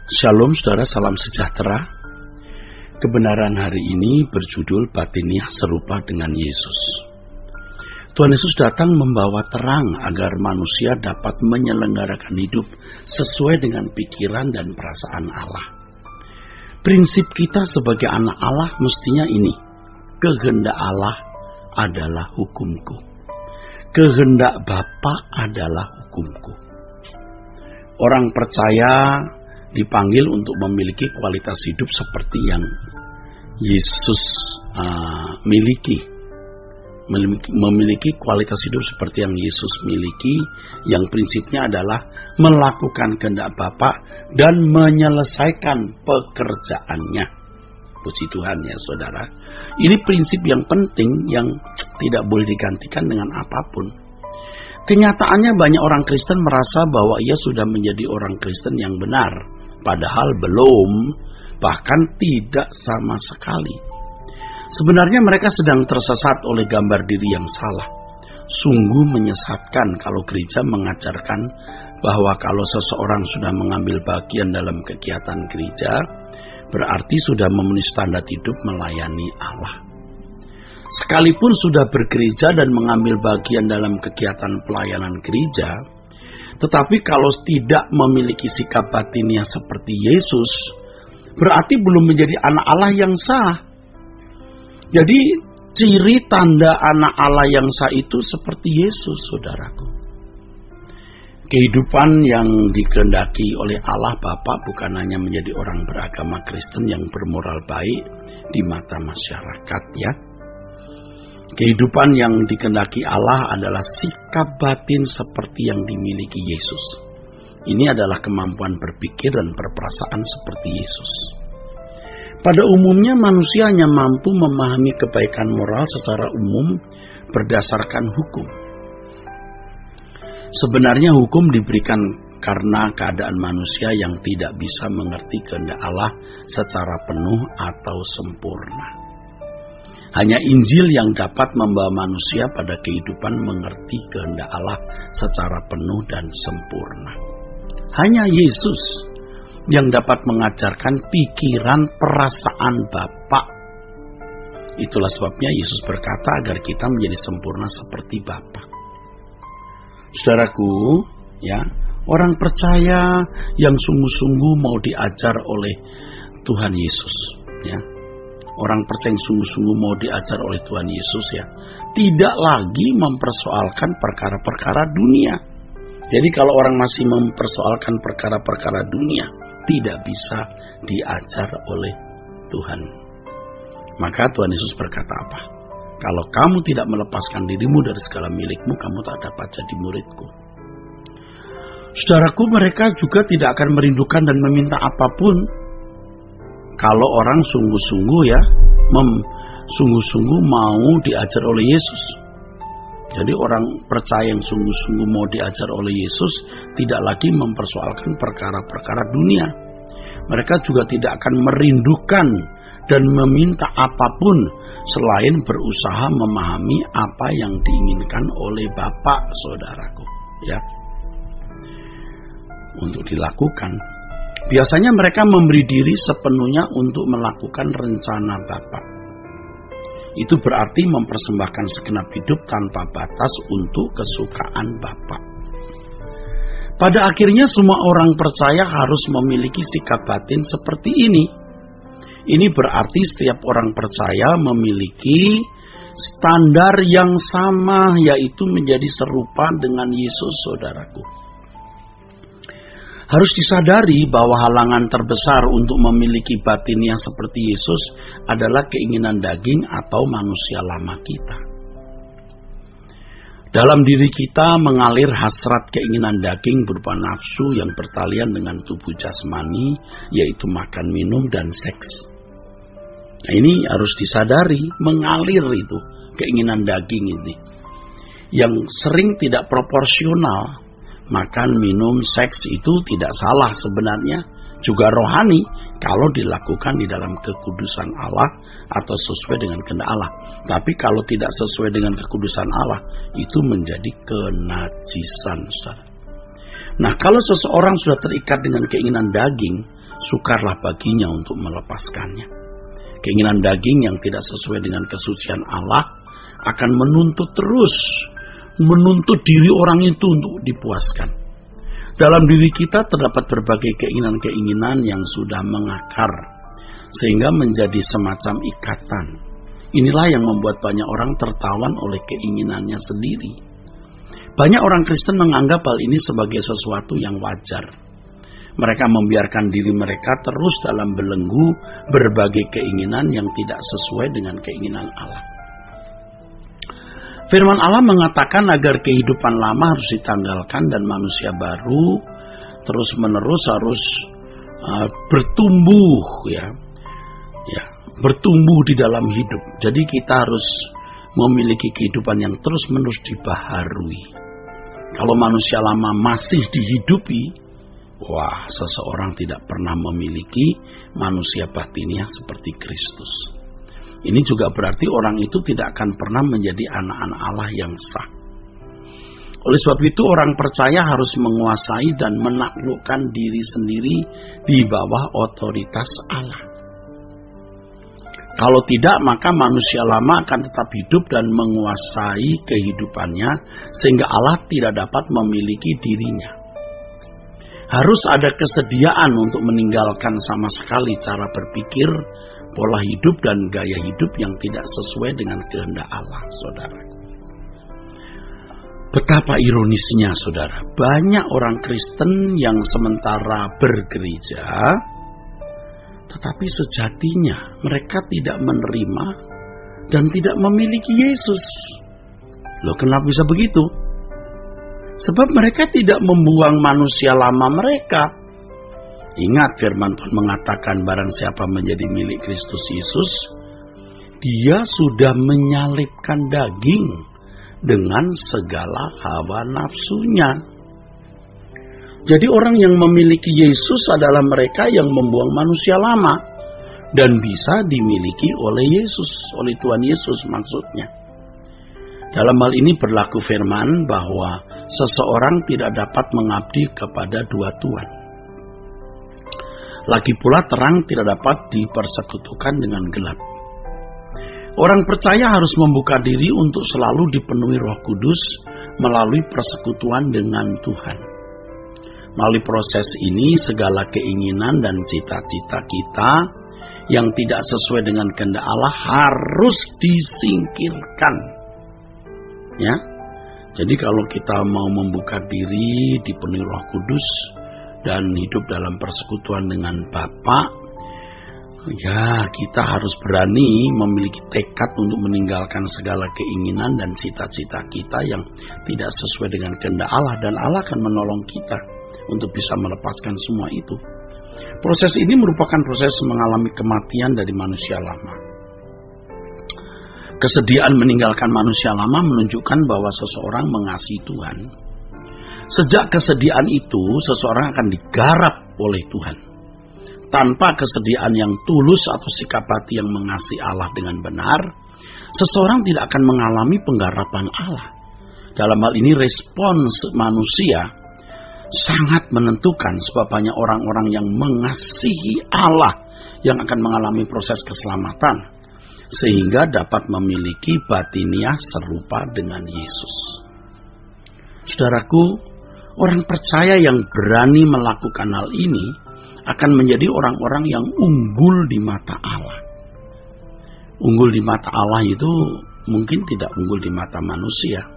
Shalom saudara, salam sejahtera. Kebenaran hari ini berjudul Batiniah Serupa dengan Yesus. Tuhan Yesus datang membawa terang agar manusia dapat menyelenggarakan hidup sesuai dengan pikiran dan perasaan Allah. Prinsip kita sebagai anak Allah mestinya ini: kehendak Allah adalah hukumku, kehendak Bapa adalah hukumku. Orang percaya dipanggil untuk memiliki kualitas hidup seperti yang Yesus memiliki kualitas hidup seperti yang Yesus miliki, yang prinsipnya adalah melakukan kehendak Bapa dan menyelesaikan pekerjaannya. Puji Tuhan ya saudara. Ini prinsip yang penting yang tidak boleh digantikan dengan apapun. Kenyataannya banyak orang Kristen merasa bahwa ia sudah menjadi orang Kristen yang benar. Padahal belum, bahkan tidak sama sekali. Sebenarnya mereka sedang tersesat oleh gambar diri yang salah. Sungguh menyesatkan kalau gereja mengajarkan bahwa kalau seseorang sudah mengambil bagian dalam kegiatan gereja, berarti sudah memenuhi standar hidup melayani Allah. Sekalipun sudah bergereja dan mengambil bagian dalam kegiatan pelayanan gereja, tetapi kalau tidak memiliki sikap batiniah seperti Yesus, berarti belum menjadi anak Allah yang sah. Jadi ciri tanda anak Allah yang sah itu seperti Yesus, saudaraku. Kehidupan yang dikehendaki oleh Allah Bapa bukan hanya menjadi orang beragama Kristen yang bermoral baik di mata masyarakat ya. Kehidupan yang dikehendaki Allah adalah sikap batin seperti yang dimiliki Yesus. Ini adalah kemampuan berpikir dan berperasaan seperti Yesus. Pada umumnya manusia hanya mampu memahami kebaikan moral secara umum berdasarkan hukum. Sebenarnya hukum diberikan karena keadaan manusia yang tidak bisa mengerti kehendak Allah secara penuh atau sempurna. Hanya Injil yang dapat membawa manusia pada kehidupan mengerti kehendak Allah secara penuh dan sempurna. Hanya Yesus yang dapat mengajarkan pikiran perasaan Bapa. Itulah sebabnya Yesus berkata agar kita menjadi sempurna seperti Bapa. Saudaraku, ya, orang percaya yang sungguh-sungguh mau diajar oleh Tuhan Yesus, ya. Orang percaya yang sungguh-sungguh mau diajar oleh Tuhan Yesus ya, tidak lagi mempersoalkan perkara-perkara dunia. Jadi kalau orang masih mempersoalkan perkara-perkara dunia, tidak bisa diajar oleh Tuhan. Maka Tuhan Yesus berkata apa? Kalau kamu tidak melepaskan dirimu dari segala milikmu, kamu tak dapat jadi muridku. Saudaraku, mereka juga tidak akan merindukan dan meminta apapun kalau orang sungguh-sungguh ya, sungguh-sungguh mau diajar oleh Yesus. Jadi orang percaya yang sungguh-sungguh mau diajar oleh Yesus tidak lagi mempersoalkan perkara-perkara dunia. Mereka juga tidak akan merindukan dan meminta apapun selain berusaha memahami apa yang diinginkan oleh Bapa, saudaraku. Ya, untuk dilakukan. Biasanya mereka memberi diri sepenuhnya untuk melakukan rencana Bapa. Itu berarti mempersembahkan segenap hidup tanpa batas untuk kesukaan Bapa. Pada akhirnya semua orang percaya harus memiliki sikap batin seperti ini. Ini berarti setiap orang percaya memiliki standar yang sama, yaitu menjadi serupa dengan Yesus, saudaraku. Harus disadari bahwa halangan terbesar untuk memiliki batiniah seperti Yesus adalah keinginan daging atau manusia lama kita. Dalam diri kita mengalir hasrat keinginan daging berupa nafsu yang bertalian dengan tubuh jasmani, yaitu makan, minum, dan seks. Nah, ini harus disadari, mengalir itu keinginan daging ini, yang sering tidak proporsional. Makan, minum, seks itu tidak salah sebenarnya, juga rohani kalau dilakukan di dalam kekudusan Allah atau sesuai dengan kehendak Allah. Tapi kalau tidak sesuai dengan kekudusan Allah, itu menjadi kenajisan, saudara. Nah, kalau seseorang sudah terikat dengan keinginan daging, sukarlah baginya untuk melepaskannya. Keinginan daging yang tidak sesuai dengan kesucian Allah akan menuntut diri orang itu untuk dipuaskan. Dalam diri kita terdapat berbagai keinginan-keinginan yang sudah mengakar, sehingga menjadi semacam ikatan. Inilah yang membuat banyak orang tertawan oleh keinginannya sendiri. Banyak orang Kristen menganggap hal ini sebagai sesuatu yang wajar. Mereka membiarkan diri mereka terus dalam belenggu berbagai keinginan yang tidak sesuai dengan keinginan Allah. Firman Allah mengatakan agar kehidupan lama harus ditanggalkan dan manusia baru terus-menerus harus bertumbuh, bertumbuh di dalam hidup. Jadi kita harus memiliki kehidupan yang terus-menerus dibaharui. Kalau manusia lama masih dihidupi, seseorang tidak pernah memiliki manusia batiniah seperti Kristus. Ini juga berarti orang itu tidak akan pernah menjadi anak-anak Allah yang sah. Oleh sebab itu orang percaya harus menguasai dan menaklukkan diri sendiri di bawah otoritas Allah. Kalau tidak, maka manusia lama akan tetap hidup dan menguasai kehidupannya sehingga Allah tidak dapat memiliki dirinya. Harus ada kesediaan untuk meninggalkan sama sekali cara berpikir, pola hidup dan gaya hidup yang tidak sesuai dengan kehendak Allah, saudara. Betapa ironisnya, saudara. Banyak orang Kristen yang sementara bergereja, tetapi sejatinya mereka tidak menerima dan tidak memiliki Yesus. Loh, kenapa bisa begitu? Sebab mereka tidak membuang manusia lama mereka. Ingat firman Tuhan mengatakan barang siapa menjadi milik Kristus Yesus, dia sudah menyalibkan daging dengan segala hawa nafsunya. Jadi orang yang memiliki Yesus adalah mereka yang membuang manusia lama dan bisa dimiliki oleh Yesus, oleh Tuhan Yesus maksudnya. Dalam hal ini berlaku firman bahwa seseorang tidak dapat mengabdi kepada dua tuan. Lagi pula terang tidak dapat dipersekutukan dengan gelap. Orang percaya harus membuka diri untuk selalu dipenuhi Roh Kudus melalui persekutuan dengan Tuhan. Melalui proses ini, segala keinginan dan cita-cita kita yang tidak sesuai dengan kehendak Allah harus disingkirkan. Ya, jadi kalau kita mau membuka diri, dipenuhi Roh Kudus, dan hidup dalam persekutuan dengan Bapa, ya kita harus berani memiliki tekad untuk meninggalkan segala keinginan dan cita-cita kita yang tidak sesuai dengan kehendak Allah, dan Allah akan menolong kita untuk bisa melepaskan semua itu. Proses ini merupakan proses mengalami kematian dari manusia lama. Kesediaan meninggalkan manusia lama menunjukkan bahwa seseorang mengasihi Tuhan. Sejak kesediaan itu, seseorang akan digarap oleh Tuhan. Tanpa kesediaan yang tulus atau sikap hati yang mengasihi Allah dengan benar, seseorang tidak akan mengalami penggarapan Allah. Dalam hal ini respons manusia sangat menentukan, sebab banyak orang-orang yang mengasihi Allah yang akan mengalami proses keselamatan sehingga dapat memiliki batiniah serupa dengan Yesus. Saudaraku, orang percaya yang berani melakukan hal ini akan menjadi orang-orang yang unggul di mata Allah. Unggul di mata Allah itu mungkin tidak unggul di mata manusia,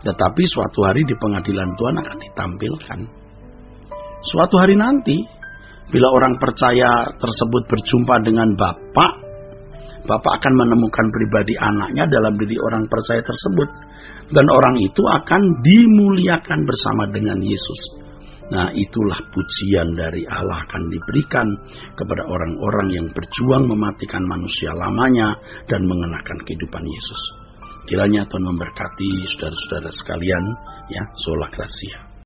tetapi suatu hari di pengadilan Tuhan akan ditampilkan. Suatu hari nanti, bila orang percaya tersebut berjumpa dengan Bapa akan menemukan pribadi anaknya dalam diri orang percaya tersebut. Dan orang itu akan dimuliakan bersama dengan Yesus. Nah, itulah pujian dari Allah akan diberikan kepada orang-orang yang berjuang mematikan manusia lamanya dan mengenakan kehidupan Yesus. Kiranya Tuhan memberkati saudara-saudara sekalian, ya, sola gracia.